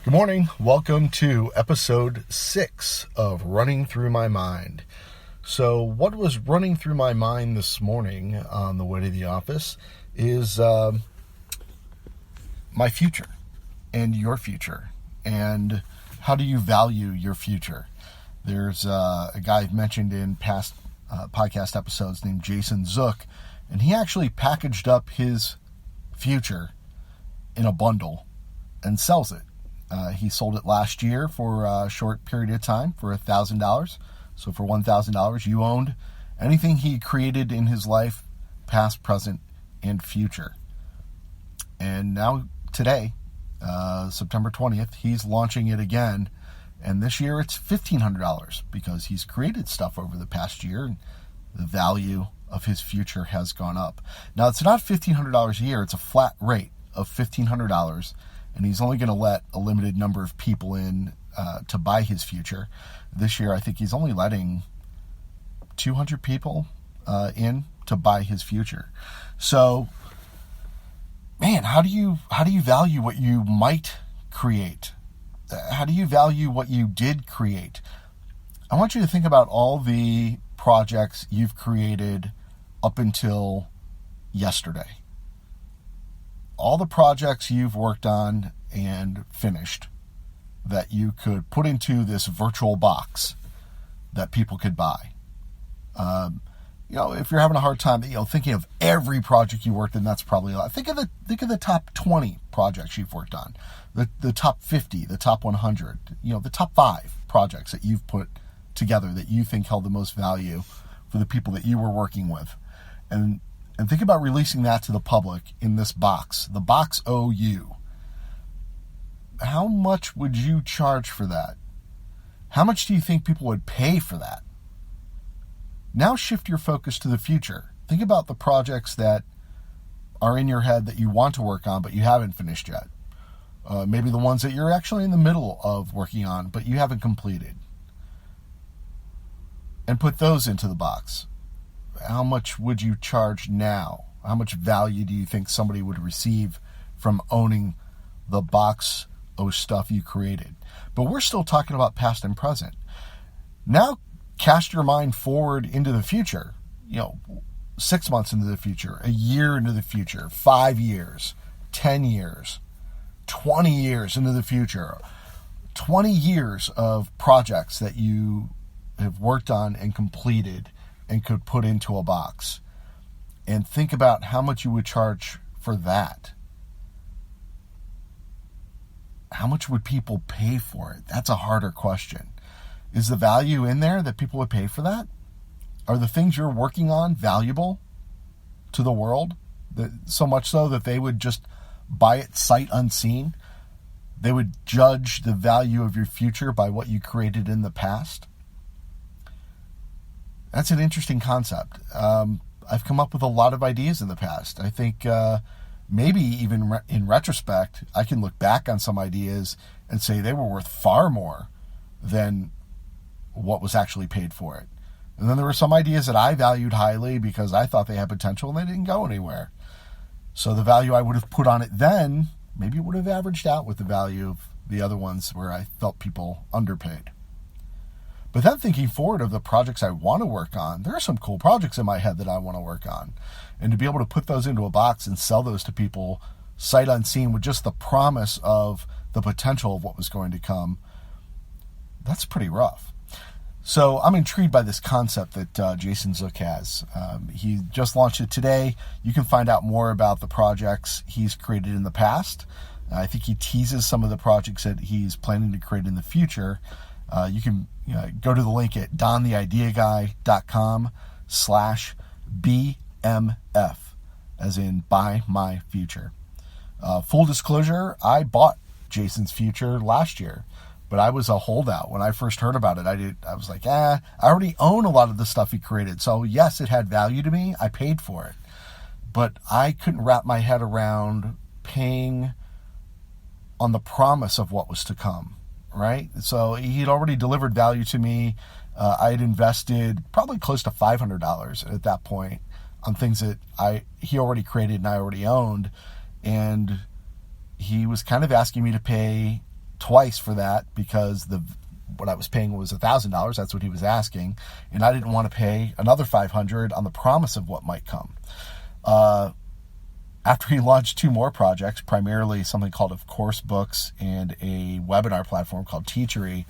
Good morning. Welcome to episode 6 of Running Through My Mind. So what was running through my mind this morning on the way to the office is my future and your future. And how do you value your future? There's a guy I've mentioned in past podcast episodes named Jason Zook, and he actually packaged up his future in a bundle and sells it. He sold it last year for a short period of time for $1,000. So for $1,000, you owned anything he created in his life, past, present, and future. And now today, September 20th, he's launching it again. And this year it's $1,500 because he's created stuff over the past year and the value of his future has gone up. Now it's not $1,500 a year, it's a flat rate of $1,500. And he's only going to let a limited number of people in to buy his future. This year, I think he's only letting 200 people in to buy his future. So, man, how do you value what you might create? How do you value what you did create? I want you to think about all the projects you've created up until yesterday. All the projects you've worked on and finished that you could put into this virtual box that people could buy. If you're having a hard time, thinking of every project you worked in, that's probably a lot. Think of the top 20 projects you've worked on, the top 50, the top 100, the top 5 projects that you've put together that you think held the most value for the people that you were working with. And think about releasing that to the public in this box, the box OU. How much would you charge for that? How much do you think people would pay for that? Now shift your focus to the future. Think about the projects that are in your head that you want to work on, but you haven't finished yet. Maybe the ones that you're actually in the middle of working on, but you haven't completed. And put those into the box. How much would you charge now? How much value do you think somebody would receive from owning the box of stuff you created? But we're still talking about past and present. Now cast your mind forward into the future, 6 months into the future, a year into the future, 5 years, 10 years, 20 years into the future, 20 years of projects that you have worked on and completed and could put into a box, and think about how much you would charge for that. How much would people pay for it? That's a harder question. Is the value in there that people would pay for that? Are the things you're working on valuable to the world? So much so that they would just buy it sight unseen? They would judge the value of your future by what you created in the past? That's an interesting concept. I've come up with a lot of ideas in the past. I think maybe even in retrospect, I can look back on some ideas and say they were worth far more than what was actually paid for it. And then there were some ideas that I valued highly because I thought they had potential and they didn't go anywhere. So the value I would have put on it then, maybe it would have averaged out with the value of the other ones where I felt people underpaid. But then thinking forward of the projects I want to work on, there are some cool projects in my head that I want to work on. And to be able to put those into a box and sell those to people sight unseen with just the promise of the potential of what was going to come, that's pretty rough. So I'm intrigued by this concept that Jason Zook has. He just launched it today. You can find out more about the projects he's created in the past. I think he teases some of the projects that he's planning to create in the future. You can go to the link at dontheidea.com/BMF, as in buy my future. Full disclosure, I bought Jason's future last year, but I was a holdout. When I first heard about it, I was like, I already own a lot of the stuff he created. So yes, it had value to me. I paid for it. But I couldn't wrap my head around paying on the promise of what was to come. Right? So he'd already delivered value to me. I had invested probably close to $500 at that point on things that he already created and I already owned. And he was kind of asking me to pay twice for that because what I was paying was $1,000. That's what he was asking. And I didn't want to pay another $500 on the promise of what might come. After he launched 2 more projects, primarily something called Of Course Books and a webinar platform called Teachery,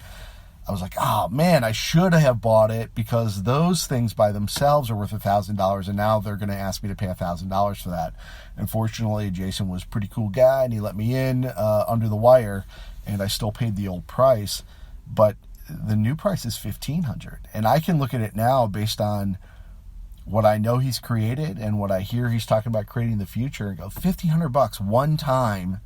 I was like, oh man, I should have bought it because those things by themselves are worth $1,000, and now they're going to ask me to pay $1,000 for that. Unfortunately, Jason was a pretty cool guy, and he let me in under the wire, and I still paid the old price, but the new price is $1,500, and I can look at it now based on what I know he's created and what I hear he's talking about creating in the future, and go $1,500 one time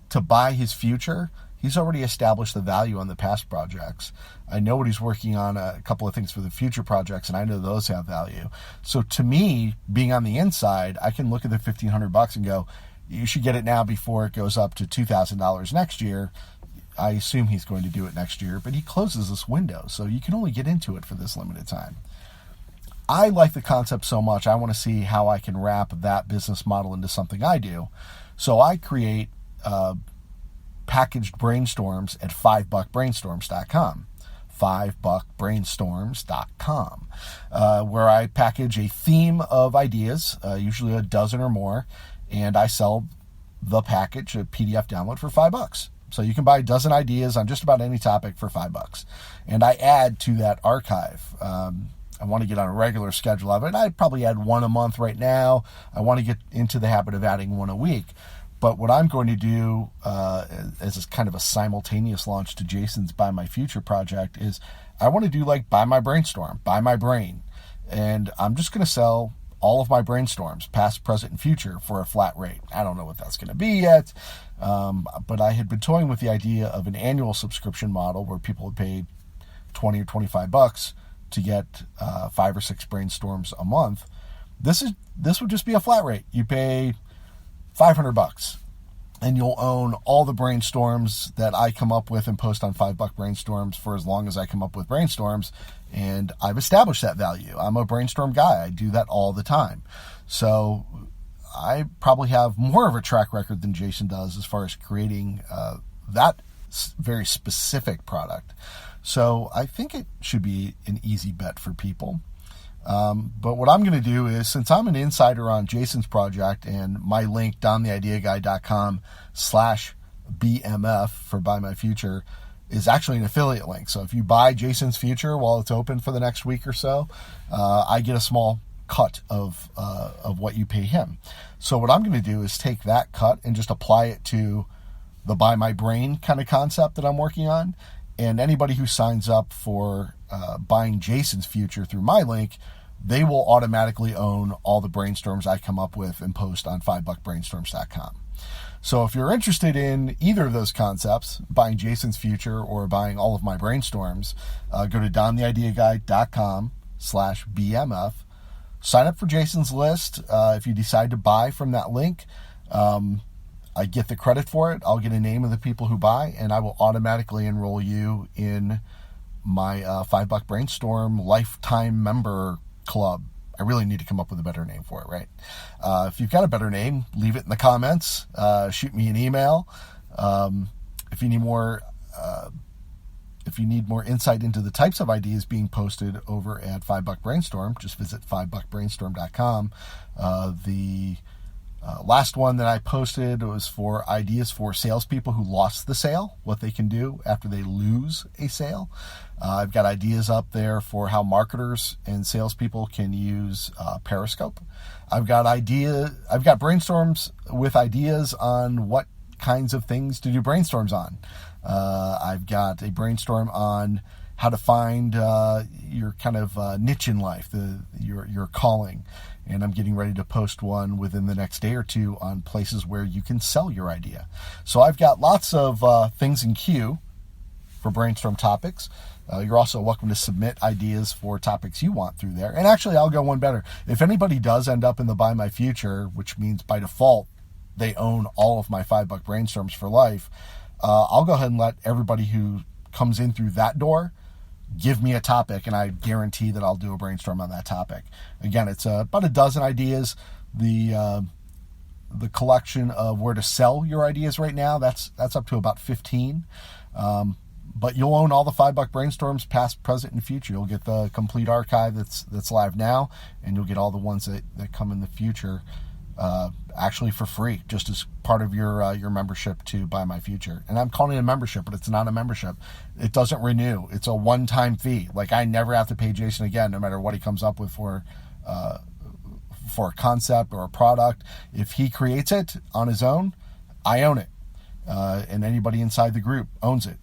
to buy his future. He's already established the value on the past projects. I know what he's working on, a couple of things for the future projects, and I know those have value. So to me, being on the inside, I can look at the $1,500 and go, you should get it now before it goes up to $2,000 next year. I assume he's going to do it next year, but he closes this window, so you can only get into it for this limited time. I like the concept so much, I want to see how I can wrap that business model into something I do. So I create packaged brainstorms at $5buckbrainstorms.com. $5buckbrainstorms.com, where I package a theme of ideas, usually a dozen or more, and I sell the package, a PDF download, for $5. So you can buy a dozen ideas on just about any topic for $5. And I add to that archive. I want to get on a regular schedule of it. I'd probably add one a month right now. I want to get into the habit of adding one a week. But what I'm going to do as a kind of a simultaneous launch to Jason's Buy My Future project is I want to do like Buy My Brainstorm, Buy My Brain. And I'm just going to sell all of my brainstorms, past, present, and future, for a flat rate. I don't know what that's going to be yet. But I had been toying with the idea of an annual subscription model where people would pay $20 or $25 to get 5 or 6 brainstorms a month. This would just be a flat rate. You pay $500 and you'll own all the brainstorms that I come up with and post on 5 Buck Brainstorms for as long as I come up with brainstorms. And I've established that value. I'm a brainstorm guy. I do that all the time. So I probably have more of a track record than Jason does as far as creating that very specific product. So I think it should be an easy bet for people. But what I'm going to do is, since I'm an insider on Jason's project, and my link, dontheideaguy.com/BMF for Buy My Future, is actually an affiliate link. So if you buy Jason's Future while it's open for the next week or so, I get a small cut of what you pay him. So what I'm going to do is take that cut and just apply it to the Buy My Brain kind of concept that I'm working on. And anybody who signs up for buying Jason's Future through my link, they will automatically own all the brainstorms I come up with and post on 5buckbrainstorms.com. So if you're interested in either of those concepts, buying Jason's Future or buying all of my brainstorms, go to dontheideaguy.com/BMF. Sign up for Jason's list. If you decide to buy from that link, I get the credit for it. I'll get a name of the people who buy, and I will automatically enroll you in my 5 Buck Brainstorm lifetime member club. I really need to come up with a better name for it, right? If you've got a better name, leave it in the comments. Shoot me an email. If you need more insight into the types of ideas being posted over at 5 Buck Brainstorm, just visit 5buckbrainstorm.com. The last one that I posted was for ideas for salespeople who lost the sale, what they can do after they lose a sale. I've got ideas up there for how marketers and salespeople can use Periscope. I've got brainstorms with ideas on what kinds of things to do brainstorms on. I've got a brainstorm on how to find your kind of niche in life, your calling. And I'm getting ready to post one within the next day or two on places where you can sell your idea. So I've got lots of things in queue for brainstorm topics. You're also welcome to submit ideas for topics you want through there. And actually, I'll go one better. If anybody does end up in the Buy My Future, which means by default they own all of my 5 Buck Brainstorms for life, I'll go ahead and let everybody who comes in through that door give me a topic, and I guarantee that I'll do a brainstorm on that topic. Again, it's about a dozen ideas. The the collection of where to sell your ideas right now. That's up to about 15. But you'll own all the $5 brainstorms, past, present, and future. You'll get the complete archive that's live now, and you'll get all the ones that come in the future actually for free, just as part of your membership to Buy My Future. And I'm calling it a membership, but it's not a membership. It doesn't renew. It's a one-time fee. Like, I never have to pay Jason again, no matter what he comes up with for a concept or a product. If he creates it on his own, I own it, and anybody inside the group owns it.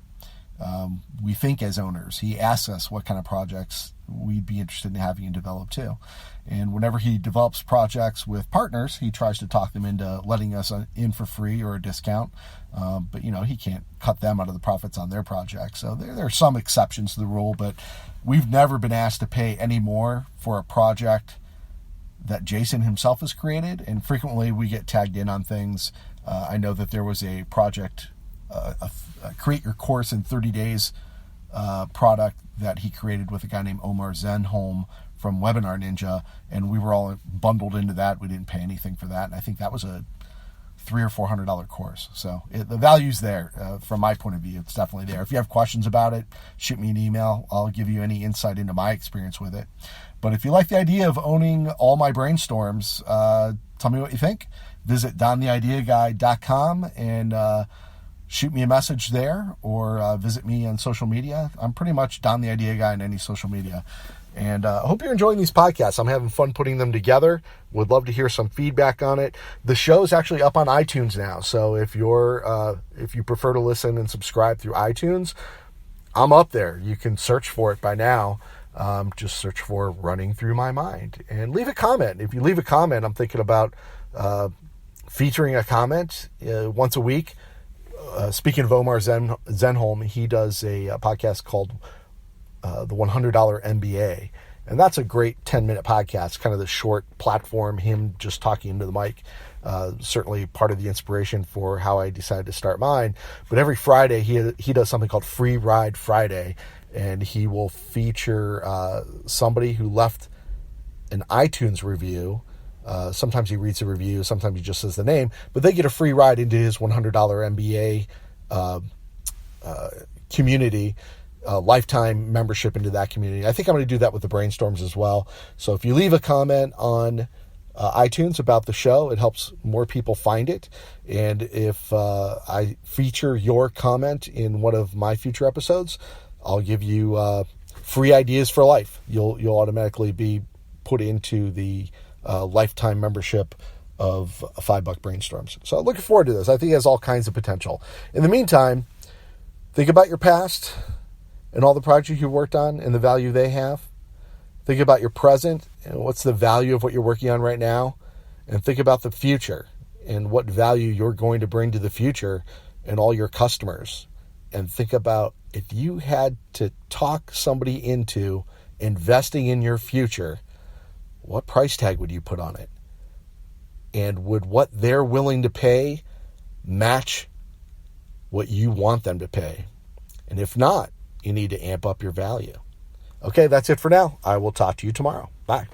We think as owners. He asks us what kind of projects we'd be interested in having him develop too. And whenever he develops projects with partners, he tries to talk them into letting us in for free or a discount. But, he can't cut them out of the profits on their project. So there are some exceptions to the rule, but we've never been asked to pay any more for a project that Jason himself has created. And frequently we get tagged in on things. I know that there was a project, a Create Your Course in 30 Days product that he created with a guy named Omar Zenholm from Webinar Ninja, and we were all bundled into that. We didn't pay anything for that, and I think that was a $300 or $400 course. So the value's there. From my point of view, it's definitely there. If you have questions about it, shoot me an email. I'll give you any insight into my experience with it. But if you like the idea of owning all my brainstorms, tell me what you think. Visit dontheideaguy.com and shoot me a message there, or visit me on social media. I'm pretty much Don the Idea Guy on any social media. And I hope you're enjoying these podcasts. I'm having fun putting them together. Would love to hear some feedback on it. The show is actually up on iTunes now. So if you prefer to listen and subscribe through iTunes, I'm up there. You can search for it by now. Just search for Running Through My Mind and leave a comment. If you leave a comment, I'm thinking about featuring a comment once a week. Speaking of Omar Zenholm, he does a podcast called the $100 MBA. And that's a great 10-minute podcast, kind of the short platform, him just talking into the mic. Certainly part of the inspiration for how I decided to start mine. But every Friday, he does something called Free Ride Friday, and he will feature somebody who left an iTunes review. Sometimes he reads the review, sometimes he just says the name, but they get a free ride into his $100 MBA community, lifetime membership into that community. I think I'm going to do that with the brainstorms as well. So if you leave a comment on iTunes about the show, it helps more people find it. And if I feature your comment in one of my future episodes, I'll give you free ideas for life. You'll automatically be put into the lifetime membership of $5 brainstorms. So looking forward to this. I think it has all kinds of potential. In the meantime, think about your past and all the projects you worked on and the value they have. Think about your present and what's the value of what you're working on right now. And think about the future and what value you're going to bring to the future and all your customers. And think about if you had to talk somebody into investing in your future, what price tag would you put on it? And would what they're willing to pay match what you want them to pay? And if not, you need to amp up your value. Okay, that's it for now. I will talk to you tomorrow. Bye.